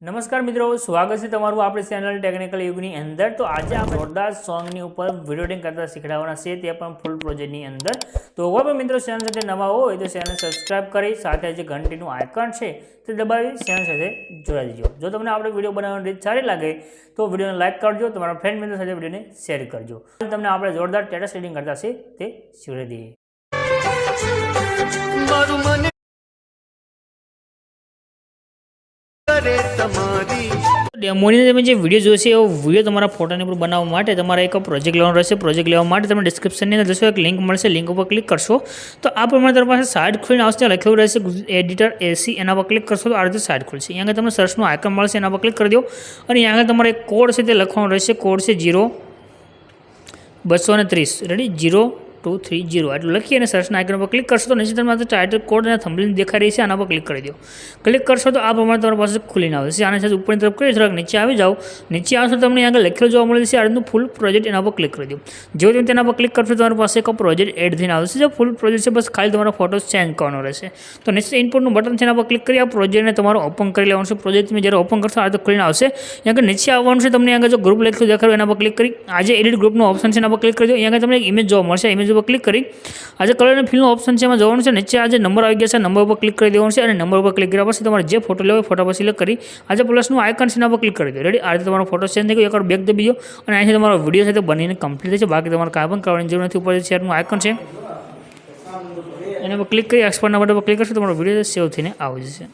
નમસ્કાર મિત્રો, સ્વાગત છે તમારું આપણી ચેનલ ટેકનિકલ યુગની અંદર। તો આજે આપણે જોરદાર સોંગની ઉપર વિડીયો એડિટિંગ કરતા શીખવાડવાના છે, તે પણ ફૂલ પ્રોજેક્ટની અંદર। તો હવે પણ મિત્રો ચેનલ સાથે નવા હોય તો ચેનલ સબસ્ક્રાઇબ કરી સાથે જે ઘંટીનું આઇકન છે તે દબાવી ચેનલ સાથે જોડાઈ દેજો। જો તમને આપણે વિડીયો બનાવવાની રીત સારી લાગે તો વિડીયોને લાઇક કરજો, તમારા ફ્રેન્ડ મિત્રો સાથે વિડીયોને શેર કરજો। તમને આપણે જોરદાર સ્ટેટસ એડિટિંગ કરતા છે તે શીખવાડી દઈએ। ડેમોની તમે જે વિડીયો જોશે એ વિડીયો તમારા ફોટાની ઉપર બનાવવા માટે તમારે એક પ્રોજેક્ટ લેવાનો રહેશે। પ્રોજેક્ટ લેવા માટે તમે ડિસ્ક્રિપ્શનની અંદર જશો, એક લિંક મળશે, લિંક ઉપર ક્લિક કરશો તો આ પ્રમાણે તમારી પાસે સાઇટ ખોલીને આવશે, લખેલું રહેશે એડિટર એસી, એના પર ક્લિક કરશો તો આ રીતે સાઇટ ખુલશે। અહીંયા આગળ તમને સર્ચનું આઇકન મળશે, એના પર ક્લિક કરી દો અને અહીંયા આગળ તમારે એક કોડ છે તે લખવાનો રહેશે। કોડ છે 0230, રેડી, 0230 એટલું લખી અને સર્ચના આઇકન પર ક્લિક કરશો તો નીચે તમને ટાઇટલ કોડ અને થંબનેલ દેખાઈ રહી છે, આના પર ક્લિક કરી દો। ક્લિક કરશો તો આ પ્રમાણે તમારી પાસે ખુલીને આવશે। આના સાથે ઉપરની તરફ કરી થોડાક નીચે આવી જાઓ, નીચે આવશો તમને આગળ લખેલું જોવા મળે છે આ રીતનું ફૂલ પ્રોજેક્ટ, એના પર ક્લિક કરી દો। જો તમે તેના પર ક્લિક કરશો તમારી પાસે એક પ્રોજેક્ટ એડ થઈને આવશે। જે ફૂલ પ્રોજેક્ટ છે, બસ ખાલી તમારો ફોટો ચેન્જ કરવાનો રહેશે। તો નીચે ઇનપુટનું બટન છે, એના પર ક્લિક કરી આ પ્રોજેક્ટને તમારો ઓપન કરી લેવાનું છે। પ્રોજેક્ટ તમે જ્યારે ઓપન કરશો આ રીતે ખુલીને આવશે। અહીંયા આગળ નીચે આવવાનું છે, તમને આગળ જો ગ્રુપ લખેલું દેખાડો એના પર ક્લિક કરી આજે એડિટ ગ્રુપનો ઓપ્શન છે, એના પર ક્લિક કરી દો। અહીંયા આગળ તમને એક ઇમેજ જોવા મળશે, ઇમેજ ઉપર ક્લિક કરી આજે કલર અને ફિલનો ઓપ્શન છે, એમાં જવાનું છે। નીચે આજે નંબર આવી ગયા છે, નંબર ઉપર ક્લિક કરી દેવાનું છે અને નંબર ઉપર ક્લિક કર્યા પછી તમારે જે ફોટો લેવો ફોટા પર સિલેક્ટ કરી આજે પ્લસનું આઇકન છે, એના પર ક્લિક કરી દો। રેડી, આ રીતે તમારો ફોટો સેન્ડ થઈ ગયો। એકવાર બેક દબી દો અને અહીંથી તમારો વિડીયો સાથે બનીને કમ્પ્લીટ થઈ છે। બાકી તમારે કાંઈ પણ કરવાની જરૂર નથી। ઉપર શેરનું આઇકન છે એના પર ક્લિક કરી એક્સપોર્ટના બટન પર ક્લિક કરશો તમારો વિડીયો સેવ થઈને આવી જશે।